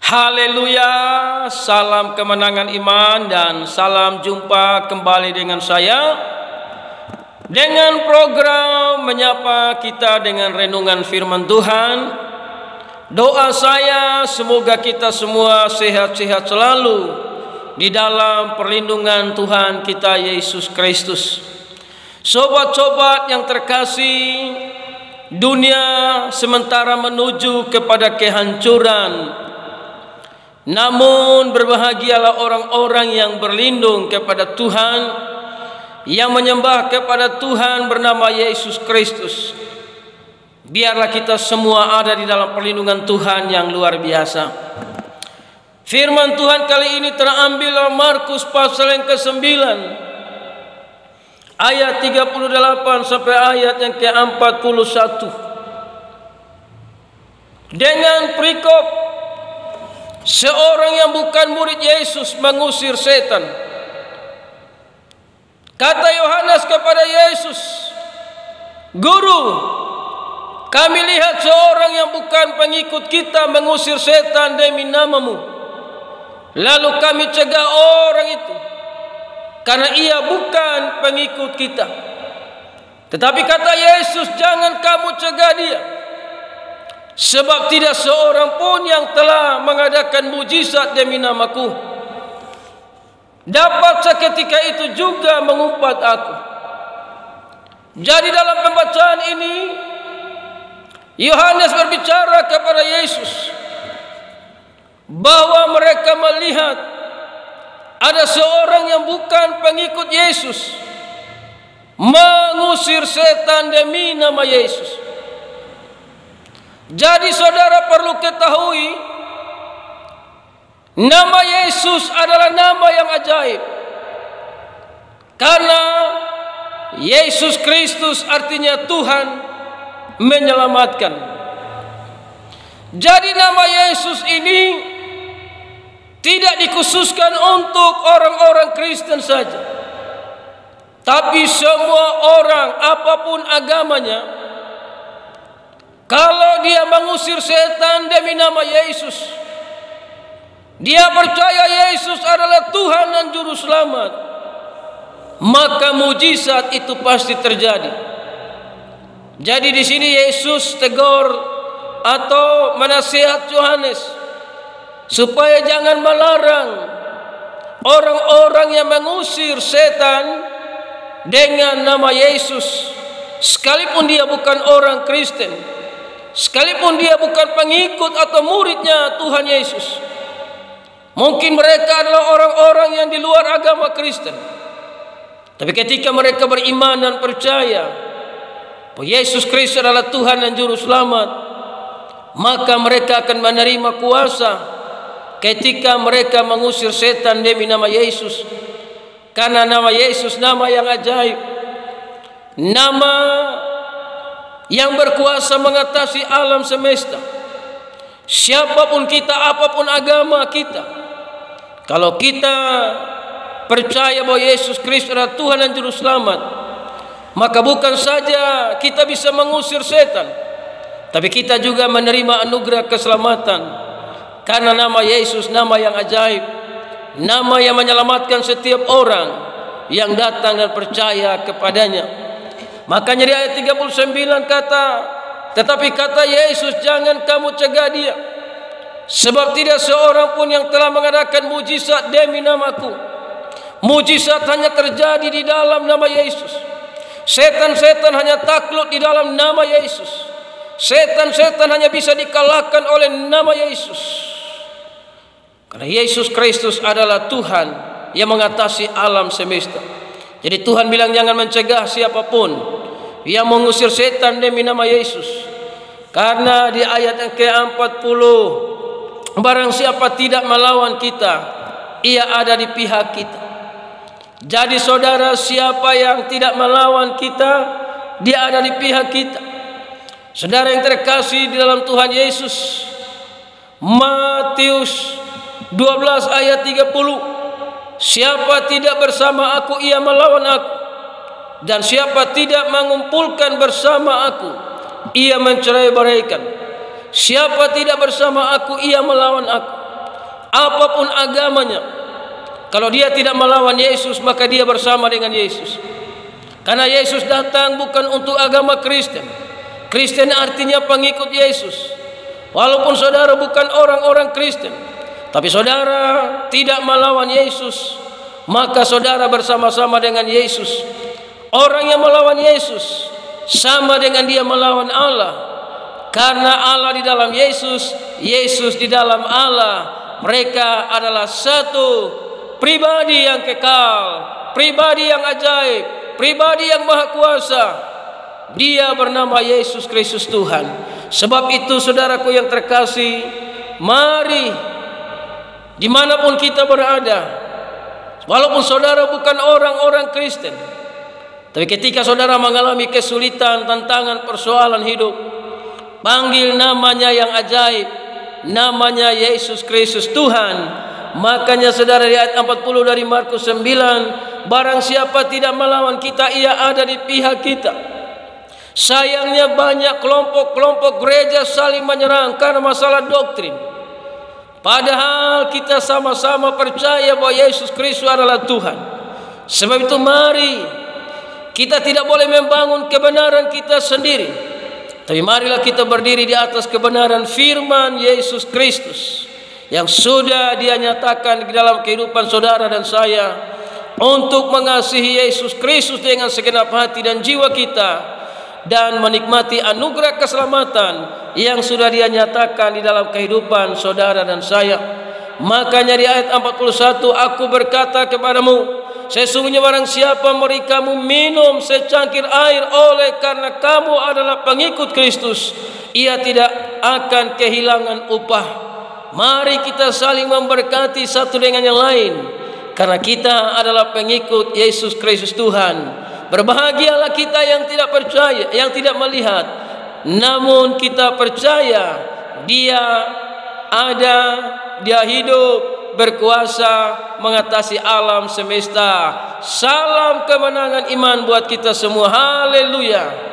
Haleluya, salam kemenangan iman dan salam jumpa kembali dengan saya dengan program menyapa kita dengan renungan firman Tuhan. Doa saya semoga kita semua sehat-sehat selalu di dalam perlindungan Tuhan kita Yesus Kristus. Sobat-sobat yang terkasih, dunia sementara menuju kepada kehancuran. Namun berbahagialah orang-orang yang berlindung kepada Tuhan, yang menyembah kepada Tuhan bernama Yesus Kristus. Biarlah kita semua ada di dalam perlindungan Tuhan yang luar biasa. Firman Tuhan kali ini terambil dari Markus pasal yang ke-9 ayat 38 sampai ayat yang ke-41. Dengan perikop seorang yang bukan murid Yesus mengusir setan. Kata Yohanes kepada Yesus, "Guru, kami lihat seorang yang bukan pengikut kita mengusir setan demi nama-Mu. Lalu kami cegah orang itu karena ia bukan pengikut kita." Tetapi kata Yesus, "Jangan kamu cegah dia. Sebab tidak seorang pun yang telah mengadakan mujizat demi nama-Ku dapat seketika itu juga mengumpat Aku." Jadi dalam pembacaan ini Yohanes berbicara kepada Yesus bahwa mereka melihat ada seorang yang bukan pengikut Yesus mengusir setan demi nama Yesus. Jadi saudara perlu ketahui, nama Yesus adalah nama yang ajaib. Karena Yesus Kristus artinya Tuhan menyelamatkan. Jadi nama Yesus ini tidak dikhususkan untuk orang-orang Kristen saja, tapi semua orang apapun agamanya, kalau dia mengusir setan demi nama Yesus, dia percaya Yesus adalah Tuhan dan Juru Selamat, maka mujizat itu pasti terjadi. Jadi di sini Yesus tegur atau menasihat Yohanes supaya jangan melarang orang-orang yang mengusir setan dengan nama Yesus, sekalipun dia bukan orang Kristen, sekalipun dia bukan pengikut atau muridnya Tuhan Yesus. Mungkin mereka adalah orang-orang yang di luar agama Kristen, tapi ketika mereka beriman dan percaya bahwa Yesus Kristus adalah Tuhan dan Juru Selamat, maka mereka akan menerima kuasa ketika mereka mengusir setan demi nama Yesus. Karena nama Yesus nama yang ajaib, nama yang berkuasa mengatasi alam semesta. Siapapun kita, apapun agama kita, kalau kita percaya bahwa Yesus Kristus adalah Tuhan dan Juru Selamat, maka bukan saja kita bisa mengusir setan, tapi kita juga menerima anugerah keselamatan. Karena nama Yesus nama yang ajaib, nama yang menyelamatkan setiap orang yang datang dan percaya kepadanya. Makanya di ayat 39 kata, "Tetapi kata Yesus, jangan kamu cegah dia, sebab tidak seorang pun yang telah mengadakan mujizat demi nama-Ku." Mujizat hanya terjadi di dalam nama Yesus. Setan-setan hanya takluk di dalam nama Yesus. Setan-setan hanya bisa dikalahkan oleh nama Yesus. Karena Yesus Kristus adalah Tuhan yang mengatasi alam semesta. Jadi Tuhan bilang jangan mencegah siapapun yang mengusir setan demi nama Yesus. Karena di ayat yang ke-40, barang siapa tidak melawan kita, ia ada di pihak kita. Jadi saudara, siapa yang tidak melawan kita, dia ada di pihak kita. Saudara yang terkasih di dalam Tuhan Yesus, Matius 12 ayat 30, "Siapa tidak bersama Aku, ia melawan Aku. Dan siapa tidak mengumpulkan bersama Aku, ia mencerai-beraikan. Siapa tidak bersama Aku, ia melawan Aku. apapun agamanya, kalau dia tidak melawan Yesus, maka dia bersama dengan Yesus. Karena Yesus datang bukan untuk agama Kristen. Kristen artinya pengikut Yesus. Walaupun saudara bukan orang-orang Kristen, tapi saudara tidak melawan Yesus, maka saudara bersama-sama dengan Yesus. Orang yang melawan Yesus sama dengan dia melawan Allah. Karena Allah di dalam Yesus, Yesus di dalam Allah. Mereka adalah satu pribadi yang kekal, pribadi yang ajaib, pribadi yang maha kuasa. Dia bernama Yesus Kristus Tuhan. Sebab itu saudaraku yang terkasih, mari dimanapun kita berada, walaupun saudara bukan orang-orang Kristen, tapi ketika saudara mengalami kesulitan, tantangan, persoalan hidup, panggil namanya yang ajaib, namanya Yesus Kristus Tuhan. Makanya saudara di ayat 40 dari Markus 9, barang siapa tidak melawan kita, ia ada di pihak kita. Sayangnya banyak kelompok-kelompok gereja saling menyerang karena masalah doktrin. Padahal kita sama-sama percaya bahwa Yesus Kristus adalah Tuhan. Sebab itu mari kita tidak boleh membangun kebenaran kita sendiri, tapi marilah kita berdiri di atas kebenaran firman Yesus Kristus yang sudah Dia nyatakan di dalam kehidupan saudara dan saya, untuk mengasihi Yesus Kristus dengan segenap hati dan jiwa kita, dan menikmati anugerah keselamatan yang sudah Dia nyatakan di dalam kehidupan saudara dan saya. Makanya di ayat 41, aku berkata kepadamu, sesungguhnya barang siapa memberi kamu minum secangkir air oleh karena kamu adalah pengikut Kristus, ia tidak akan kehilangan upah. Mari kita saling memberkati satu dengan yang lain, karena kita adalah pengikut Yesus Kristus Tuhan. Berbahagialah kita yang tidak percaya, yang tidak melihat, namun kita percaya Dia ada, Dia hidup, berkuasa mengatasi alam semesta. Salam kemenangan iman buat kita semua. Haleluya.